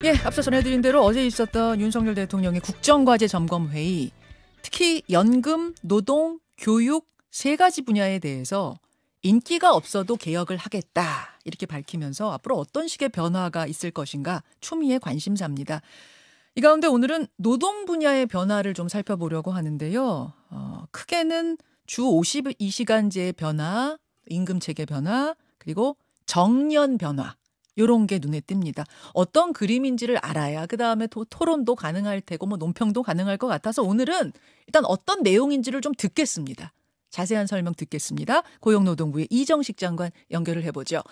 예, 앞서 전해드린 대로 어제 있었던 윤석열 대통령의 국정과제 점검회의, 특히 연금, 노동, 교육 세 가지 분야에 대해서 인기가 없어도 개혁을 하겠다 이렇게 밝히면서 앞으로 어떤 식의 변화가 있을 것인가 초미의 관심사입니다. 이 가운데 오늘은 노동 분야의 변화를 좀 살펴보려고 하는데요. 크게는 주 52시간제의 변화, 임금 체계 변화, 그리고 정년 변화 이런 게 눈에 띕니다. 어떤 그림인지를 알아야 그다음에 토론도 가능할 테고 뭐 논평도 가능할 것 같아서 오늘은 일단 어떤 내용인지를 좀 듣겠습니다. 자세한 설명 듣겠습니다. 고용노동부의 이정식 장관 연결을 해보죠.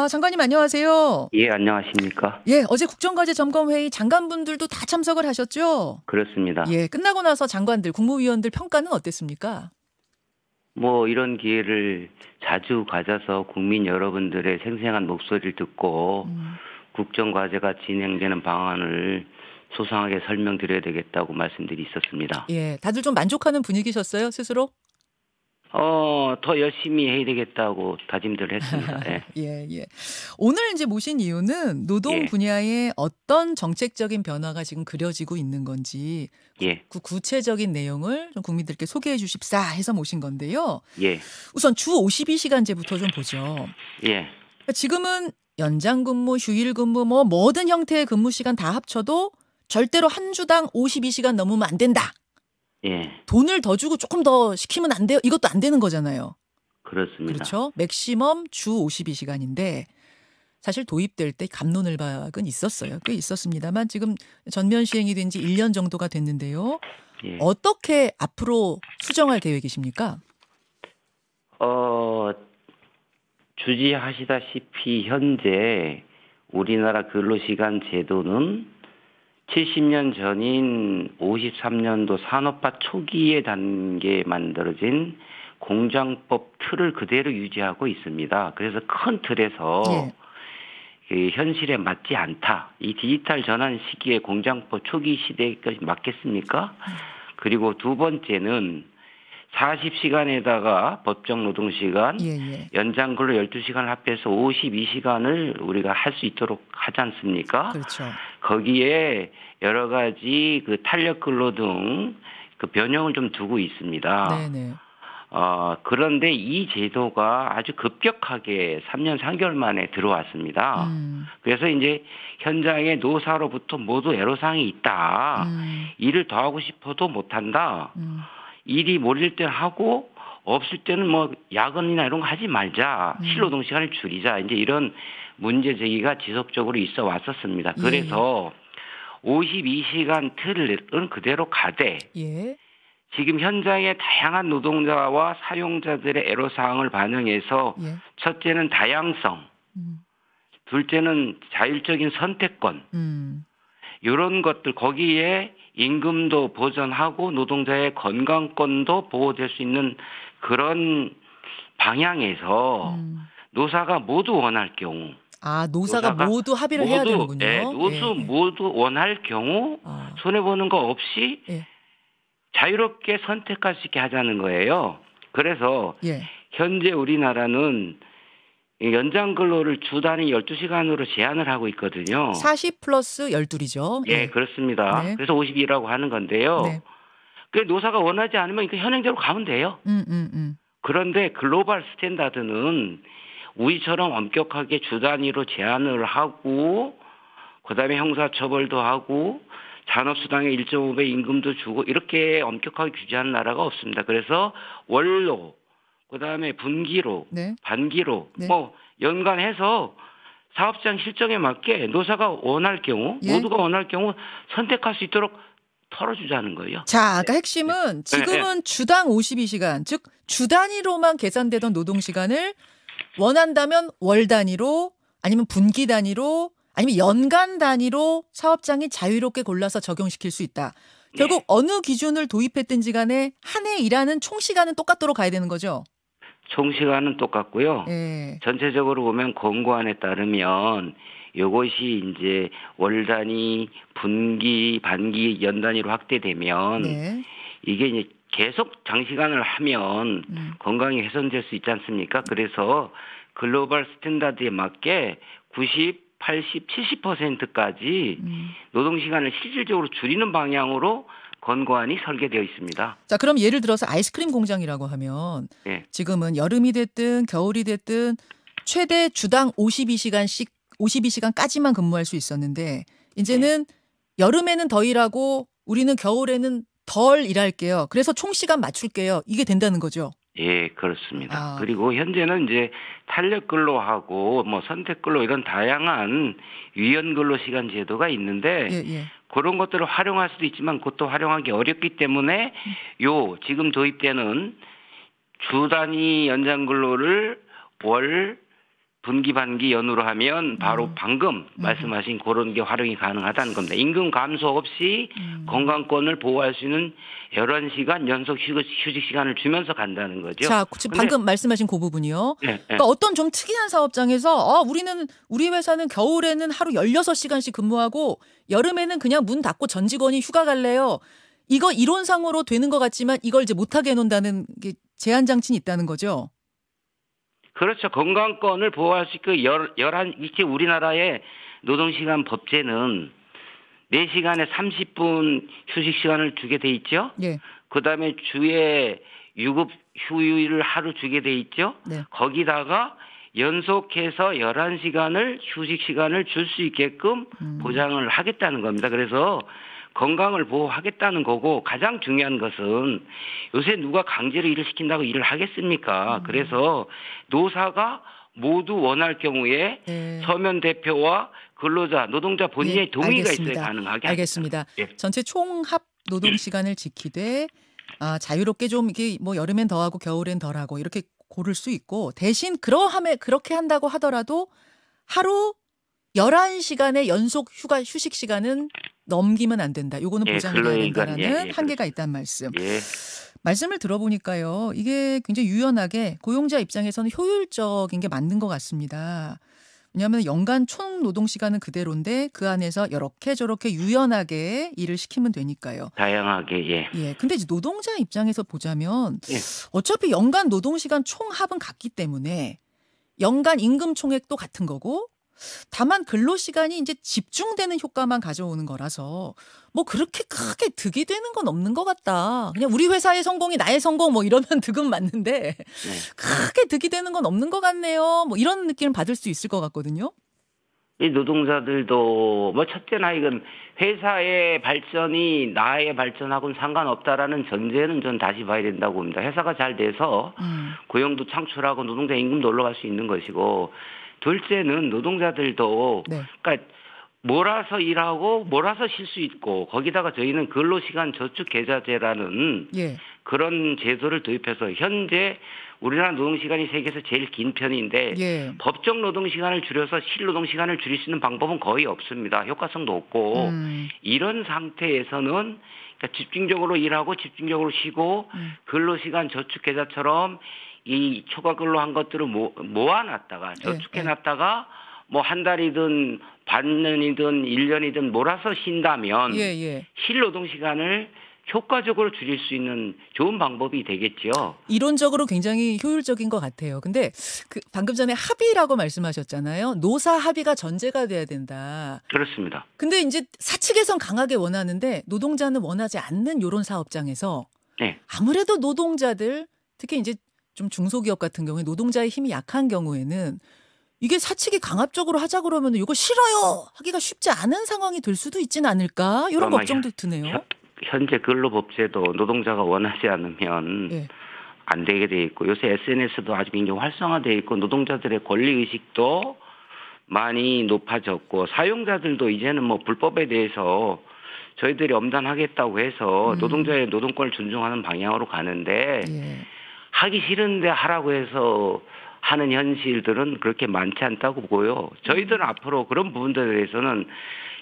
장관님 안녕하세요. 예, 안녕하십니까. 예, 어제 국정과제 점검회의 장관분들도 다 참석을 하셨죠? 그렇습니다. 예, 끝나고 나서 장관들, 국무위원들 평가는 어땠습니까? 뭐 이런 기회를 자주 가져서 국민 여러분들의 생생한 목소리를 듣고 국정과제가 진행되는 방안을 소상하게 설명드려야 되겠다고 말씀들이 있었습니다. 예, 다들 좀 만족하는 분위기셨어요, 스스로? 더 열심히 해야 되겠다고 다짐들 했습니다. 예. 예. 오늘 이제 모신 이유는 노동 예. 분야에 어떤 정책적인 변화가 지금 그려지고 있는 건지 예. 그 구체적인 내용을 좀 국민들께 소개해 주십사 해서 모신 건데요. 예. 우선 주 52시간제부터 좀 보죠. 예. 지금은 연장 근무, 휴일 근무 뭐 모든 형태의 근무 시간 다 합쳐도 절대로 한 주당 52시간 넘으면 안 된다. 예. 돈을 더 주고 조금 더 시키면 안 돼요. 이것도 안 되는 거잖아요. 그렇습니다. 그렇죠. 맥시멈 주 52시간인데 사실 도입될 때 갑론을박은 있었어요. 꽤 있었습니다만 지금 전면 시행이 된 지 1년 정도가 됐는데요. 예. 어떻게 앞으로 수정할 계획이십니까? 주지하시다시피 현재 우리나라 근로시간 제도는 70년 전인 53년도 산업화 초기의 단계에 만들어진 공장법 틀을 그대로 유지하고 있습니다. 그래서 큰 틀에서 예. 현실에 맞지 않다. 이 디지털 전환 시기에 공장법 초기 시대에 맞겠습니까? 그리고 두 번째는 40시간에다가 법정 노동시간, 연장 근로 12시간을 합해서 52시간을 우리가 할 수 있도록 하지 않습니까? 그렇죠. 거기에 여러 가지 그 탄력 근로 등 그 변형을 좀 두고 있습니다. 네네. 그런데 이 제도가 아주 급격하게 3년 3개월 만에 들어왔습니다. 그래서 이제 현장의 노사로부터 모두 애로사항이 있다. 일을 더 하고 싶어도 못한다. 일이 몰릴 때 하고 없을 때는 뭐 야근이나 이런 거 하지 말자. 실노동 시간을 줄이자. 이제 이런 문제 제기가 지속적으로 있어 왔었습니다. 그래서 52시간 틀은 그대로 가되 지금 현장의 다양한 노동자와 사용자들의 애로사항을 반영해서 첫째는 다양성, 둘째는 자율적인 선택권, 이런 것들 거기에 임금도 보전하고 노동자의 건강권도 보호될 수 있는 그런 방향에서 노사가 모두 원할 경우 노사가 모두 합의를 해야 되는군요. 모두 원할 경우 손해보는 거 없이 자유롭게 선택할 수 있게 하자는 거예요. 그래서 현재 우리나라는 연장 근로를 주 단위 12시간으로 제한을 하고 있거든요. 40 플러스 12이죠. 예, 그렇습니다. 그래서 52라고 하는 건데요. 그 노사가 원하지 않으면 현행대로 가면 돼요. 그런데 글로벌 스탠다드는 우리처럼 엄격하게 주 단위로 제한을 하고 그다음에 형사처벌도 하고 잔업수당의 1.5배 임금도 주고 이렇게 엄격하게 규제하는 나라가 없습니다. 그래서 월로 그다음에 분기로 반기로 뭐 연간해서 사업장 실정에 맞게 노사가 원할 경우 모두가 원할 경우 선택할 수 있도록 털어주자는 거예요. 자, 아까 핵심은 지금은 주당 52시간 즉 주 단위로만 계산되던 노동시간을 원한다면 월 단위로 아니면 분기 단위로 아니면 연간 단위로 사업장이 자유롭게 골라서 적용시킬 수 있다. 결국 어느 기준을 도입했든지 간에 한 해 일하는 총시간은 똑같도록 가야 되는 거죠? 총시간은 똑같고요. 전체적으로 보면 권고안에 따르면 이것이 이제 월 단위, 분기, 반기, 연 단위로 확대되면 이게 이제 계속 장시간을 하면 건강이 훼손될 수 있지 않습니까? 그래서 글로벌 스탠다드에 맞게 90, 80, 70%까지 노동 시간을 실질적으로 줄이는 방향으로 권고안이 설계되어 있습니다. 자, 그럼 예를 들어서 아이스크림 공장이라고 하면 네. 지금은 여름이 됐든 겨울이 됐든 최대 주당 52시간까지만 근무할 수 있었는데 이제는 네. 여름에는 더 일하고 우리는 겨울에는 덜 일할게요. 그래서 총 시간 맞출게요. 이게 된다는 거죠? 예, 그렇습니다. 그리고 현재는 이제 탄력 근로하고 뭐 선택 근로 이런 다양한 유연 근로 시간 제도가 있는데 그런 것들을 활용할 수도 있지만 그것도 활용하기 어렵기 때문에 지금 도입되는 주 단위 연장 근로를 월 분기 반기 연으로 하면 바로 방금 말씀하신 그런 게 활용이 가능하다는 겁니다. 임금 감소 없이 건강권을 보호할 수 있는 11시간 연속 휴직 시간을 주면서 간다는 거죠. 자, 방금 말씀하신 그 부분이요. 네, 그러니까 어떤 좀 특이한 사업장에서 우리 회사는 겨울에는 하루 16시간씩 근무하고 여름에는 그냥 문 닫고 전 직원이 휴가 갈래요. 이거 이론상으로 되는 것 같지만 이걸 이제 못하게 해놓는다는 게 제한 장치는 있다는 거죠. 그렇죠. 건강권을 보호할 수 있고 이제 우리나라의 노동시간 법제는 4시간에 30분 휴식 시간을 주게 돼 있죠. 네. 그다음에 주에 유급 휴일을 하루 주게 돼 있죠. 네. 거기다가 연속해서 11시간을 휴식 시간을 줄 수 있게끔 보장을 하겠다는 겁니다. 그래서 건강을 보호하겠다는 거고 가장 중요한 것은 요새 누가 강제로 일을 시킨다고 일을 하겠습니까? 그래서 노사가 모두 원할 경우에 서면 대표와 근로자, 노동자 본인의 동의가 있어야 가능하게 알겠습니다. 전체 총합 노동 시간을 지키되 자유롭게 좀 이게 뭐 여름엔 더 하고 겨울엔 덜 하고 이렇게 고를 수 있고 대신 그렇게 한다고 하더라도 하루 11시간의 연속 휴식 시간은 넘기면 안 된다. 요거는 보장이 돼야 된다라는 한계가 있다는 말씀. 말씀을 들어보니까요. 이게 굉장히 유연하게 고용자 입장에서는 효율적인 게 맞는 것 같습니다. 왜냐하면 연간 총 노동 시간은 그대로인데 그 안에서 이렇게 저렇게 유연하게 일을 시키면 되니까요. 다양하게 근데 이제 노동자 입장에서 보자면 어차피 연간 노동 시간 총합은 같기 때문에 연간 임금 총액도 같은 거고 다만 근로시간이 이제 집중되는 효과만 가져오는 거라서 뭐 그렇게 크게 득이 되는 건 없는 것 같다. 그냥 우리 회사의 성공이 나의 성공 뭐 이러면 득은 맞는데 크게 득이 되는 건 없는 것 같네요. 뭐 이런 느낌을 받을 수 있을 것 같거든요. 이 노동자들도 뭐 첫째나 이건 회사의 발전이 나의 발전하고는 상관없다라는 전제는 전 다시 봐야 된다고 봅니다. 회사가 잘 돼서 고용도 창출하고 노동자 임금도 올라갈 수 있는 것이고 둘째는 노동자들도 그러니까 몰아서 일하고 몰아서 쉴 수 있고 거기다가 저희는 근로시간 저축계좌제라는 그런 제도를 도입해서 현재 우리나라 노동시간이 세계에서 제일 긴 편인데 법정 노동시간을 줄여서 실노동시간을 줄일 수 있는 방법은 거의 없습니다. 효과성도 없고 이런 상태에서는 그러니까 집중적으로 일하고 집중적으로 쉬고 근로시간 저축계좌처럼 이 초과 근로한 것들을 모아놨다가 저축해놨다가 뭐 한 달이든 반년이든 1년이든 몰아서 쉰다면 실노동 시간을 효과적으로 줄일 수 있는 좋은 방법이 되겠죠. 이론적으로 굉장히 효율적인 것 같아요. 근데 방금 전에 합의라고 말씀하셨잖아요. 노사 합의가 전제가 돼야 된다. 그렇습니다. 근데 이제 사측에선 강하게 원하는데 노동자는 원하지 않는 이런 사업장에서 아무래도 노동자들 특히 이제 좀 중소기업 같은 경우에 노동자의 힘이 약한 경우에는 이게 사측이 강압적으로 하자 그러면 이거 싫어요 하기가 쉽지 않은 상황이 될 수도 있지는 않을까 이런 걱정도 드네요. 현재 근로법제도 노동자가 원하지 않으면 안 되게 돼 있고 요새 SNS도 아주 굉장히 활성화되어 있고 노동자들의 권리의식도 많이 높아졌고 사용자들도 이제는 뭐 불법에 대해서 저희들이 엄단하겠다고 해서 노동자의 노동권을 존중하는 방향으로 가는데 하기 싫은데 하라고 해서 하는 현실들은 그렇게 많지 않다고 보고요. 저희들은 앞으로 그런 부분들에 대해서는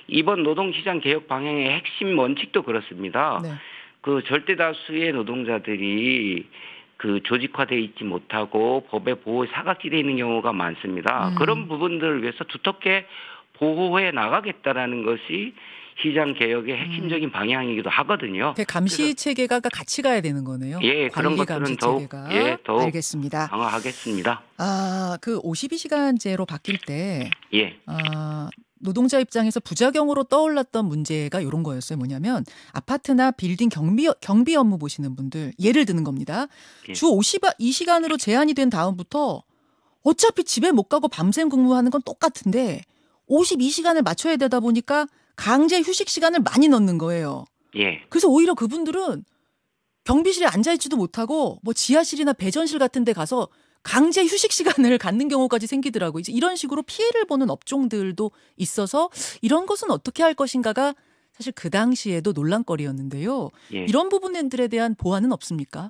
이번 노동시장 개혁 방향의 핵심 원칙도 그렇습니다. 그 절대 다수의 노동자들이 그 조직화되어 있지 못하고 법의 보호에 사각지대에 있는 경우가 많습니다. 그런 부분들을 위해서 두텁게 보호해 나가겠다라는 것이 시장 개혁의 핵심적인 방향이기도 하거든요. 감시 체계가 같이 가야 되는 거네요. 예, 그런 것들은 더욱 알겠습니다. 강화하겠습니다. 그 52시간제로 바뀔 때 예. 노동자 입장에서 부작용으로 떠올랐던 문제가 이런 거였어요. 뭐냐면 아파트나 빌딩 경비 업무 보시는 분들 예를 드는 겁니다. 예. 주 52시간으로 제한이 된 다음부터 어차피 집에 못 가고 밤샘 근무하는 건 똑같은데 52시간을 맞춰야 되다 보니까 강제 휴식 시간을 많이 넣는 거예요. 예. 그래서 오히려 그분들은 경비실에 앉아있지도 못하고 뭐 지하실이나 배전실 같은 데 가서 강제 휴식 시간을 갖는 경우까지 생기더라고요. 이제 이런 식으로 피해를 보는 업종들도 있어서 이런 것은 어떻게 할 것인가가 사실 그 당시에도 논란거리였는데요. 예. 이런 부분들에 대한 보완은 없습니까?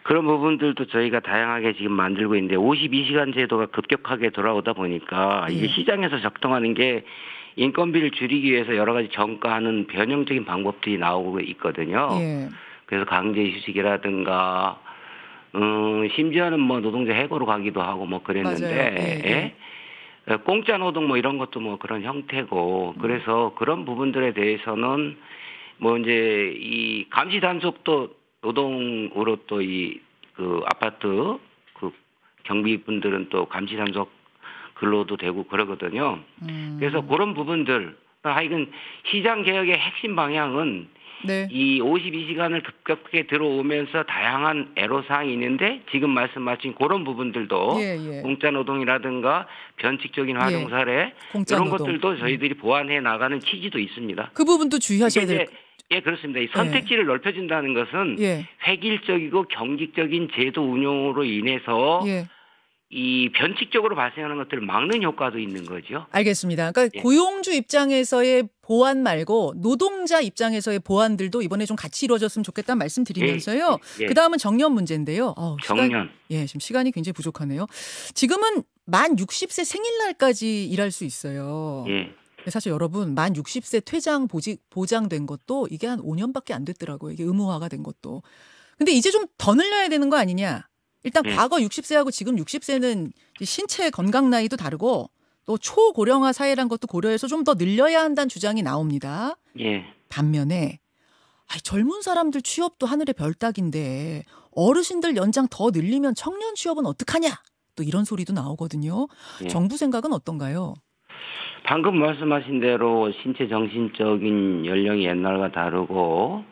그런 부분들도 저희가 다양하게 지금 만들고 있는데 52시간 제도가 급격하게 돌아오다 보니까 이게 시장에서 적동하는 게 인건비를 줄이기 위해서 여러 가지 정가하는 변형적인 방법들이 나오고 있거든요. 예. 그래서 강제 휴식이라든가 심지어는 뭐 노동자 해고로 가기도 하고 뭐 그랬는데 공짜 노동 뭐 이런 것도 뭐 그런 형태고 그래서 그런 부분들에 대해서는 뭐 이제 이 감시 단속도 노동으로 또 이 그 아파트 그 경비분들은 또 감시 단속 근로도 되고 그러거든요. 그래서 그런 부분들 하여간 시장 개혁의 핵심 방향은 이 52시간을 급격하게 들어오면서 다양한 애로사항이 있는데 지금 말씀하신 그런 부분들도 공짜 노동이라든가 변칙적인 활용 사례 이런 것들도 저희들이 보완해 나가는 취지도 있습니다. 그 부분도 주의하셔야 돼요. 예, 그렇습니다. 이 선택지를 넓혀준다는 것은 획일적이고 경직적인 제도 운용으로 인해서 이 변칙적으로 발생하는 것들을 막는 효과도 있는 거죠. 알겠습니다. 그러니까 고용주 입장에서의 보완 말고 노동자 입장에서의 보완들도 이번에 좀 같이 이루어졌으면 좋겠다는 말씀 드리면서요. 그다음은 정년 문제인데요. 정년. 지금 시간이 굉장히 부족하네요. 지금은 만 60세 생일날까지 일할 수 있어요. 사실 여러분 만 60세 퇴장 보장된 것도 이게 한 5년밖에 안 됐더라고요. 이게 의무화가 된 것도. 근데 이제 좀 더 늘려야 되는 거 아니냐. 일단 과거 60세하고 지금 60세는 신체 건강 나이도 다르고 또 초고령화 사회란 것도 고려해서 좀 더 늘려야 한다는 주장이 나옵니다. 반면에 젊은 사람들 취업도 하늘의 별 따기인데 어르신들 연장 더 늘리면 청년 취업은 어떡하냐. 또 이런 소리도 나오거든요. 정부 생각은 어떤가요? 방금 말씀하신 대로 신체 정신적인 연령이 옛날과 다르고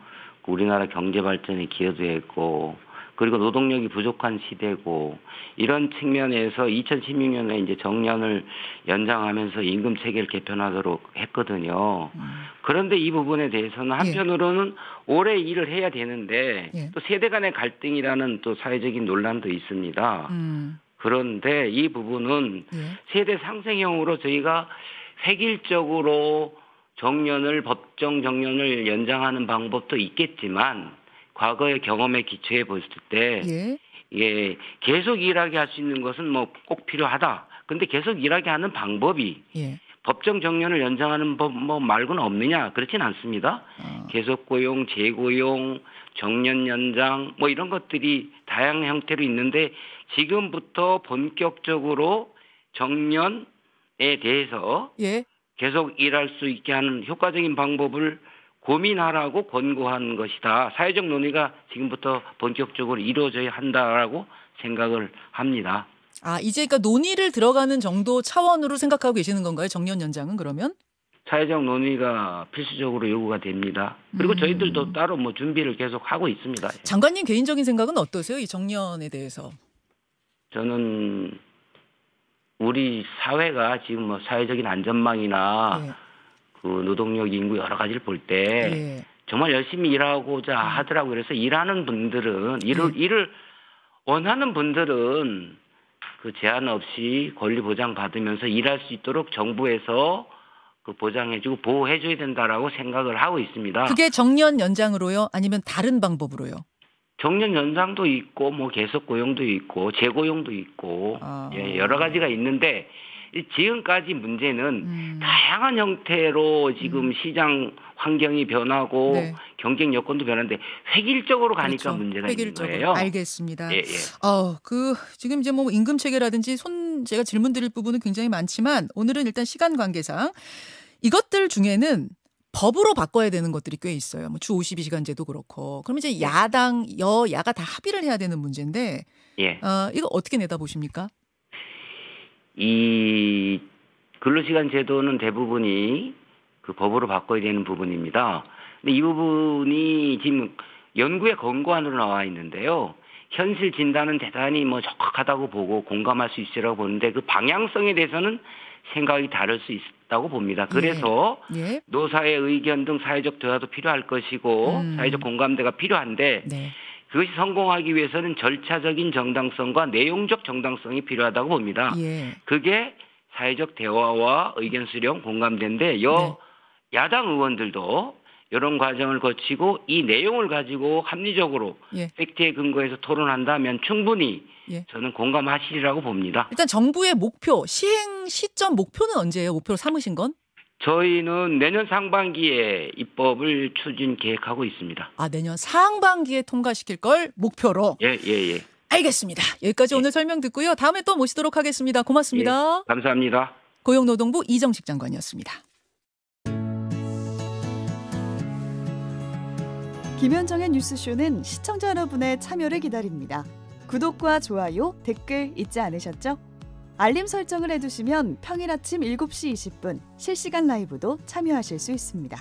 우리나라 경제 발전에 기여도 했고 그리고 노동력이 부족한 시대고 이런 측면에서 2016년에 이제 정년을 연장하면서 임금 체계를 개편하도록 했거든요. 그런데 이 부분에 대해서는 한편으로는 오래 일을 해야 되는데 또 세대 간의 갈등이라는 또 사회적인 논란도 있습니다. 그런데 이 부분은 세대 상생형으로 저희가 획일적으로 법정 정년을 연장하는 방법도 있겠지만 과거의 경험에 기초해 봤을 때 이게 계속 일하게 할 수 있는 것은 뭐 꼭 필요하다. 근데 계속 일하게 하는 방법이 법정 정년을 연장하는 법 뭐 말고는 없느냐? 그렇진 않습니다. 계속 고용, 재고용, 정년 연장 뭐 이런 것들이 다양한 형태로 있는데 지금부터 본격적으로 정년에 대해서 계속 일할 수 있게 하는 효과적인 방법을 고민하라고 권고한 것이다. 사회적 논의가 지금부터 본격적으로 이루어져야 한다라고 생각을 합니다. 이제 그러니까 논의를 들어가는 정도 차원으로 생각하고 계시는 건가요? 정년 연장은 그러면? 사회적 논의가 필수적으로 요구가 됩니다. 그리고 저희들도 따로 뭐 준비를 계속 하고 있습니다. 장관님 개인적인 생각은 어떠세요? 이 정년에 대해서. 저는 우리 사회가 지금 뭐 사회적인 안전망이나 그 노동력 인구 여러 가지를 볼 때 정말 열심히 일하고자 하더라고요. 그래서 일하는 분들은 일을 원하는 분들은 그 제한 없이 권리 보장 받으면서 일할 수 있도록 정부에서 그 보장해주고 보호해줘야 된다라고 생각을 하고 있습니다. 그게 정년 연장으로요? 아니면 다른 방법으로요? 정년 연장도 있고 뭐 계속 고용도 있고 재고용도 있고 여러 가지가 있는데 지금까지 문제는 다양한 형태로 지금 시장 환경이 변하고 경쟁 여건도 변하는데 획일적으로 가니까 문제가 있는 거예요. 알겠습니다. 지금 이제 뭐 임금 체계라든지 제가 질문 드릴 부분은 굉장히 많지만 오늘은 일단 시간 관계상 이것들 중에는 법으로 바꿔야 되는 것들이 꽤 있어요. 뭐 주 52시간제도 그렇고. 그러면 이제 야당, 여야가 다 합의를 해야 되는 문제인데 예. 이거 어떻게 내다보십니까? 이 근로시간 제도는 대부분이 그 법으로 바꿔야 되는 부분입니다. 근데 이 부분이 지금 연구의 권고안으로 나와 있는데요. 현실 진단은 대단히 뭐 적확하다고 보고 공감할 수 있으라고 보는데 그 방향성에 대해서는 생각이 다를 수 있다고 봅니다. 그래서 예. 노사의 의견 등 사회적 대화도 필요할 것이고 사회적 공감대가 필요한데 네. 그것이 성공하기 위해서는 절차적인 정당성과 내용적 정당성이 필요하다고 봅니다. 예. 그게 사회적 대화와 의견 수렴 공감대인데 야당 의원들도 이런 과정을 거치고 이 내용을 가지고 합리적으로 팩트에 근거해서 토론한다면 충분히 저는 공감하시리라고 봅니다. 일단 정부의 목표, 시행 시점 목표는 언제예요? 목표로 삼으신 건? 저희는 내년 상반기에 입법을 추진 계획하고 있습니다. 아, 내년 상반기에 통과시킬 걸 목표로? 예. 알겠습니다. 여기까지 오늘 설명 듣고요. 다음에 또 모시도록 하겠습니다. 고맙습니다. 예, 감사합니다. 고용노동부 이정식 장관이었습니다. 김현정의 뉴스쇼는 시청자 여러분의 참여를 기다립니다. 구독과 좋아요, 댓글 잊지 않으셨죠? 알림 설정을 해두시면 평일 아침 7시 20분 실시간 라이브도 참여하실 수 있습니다.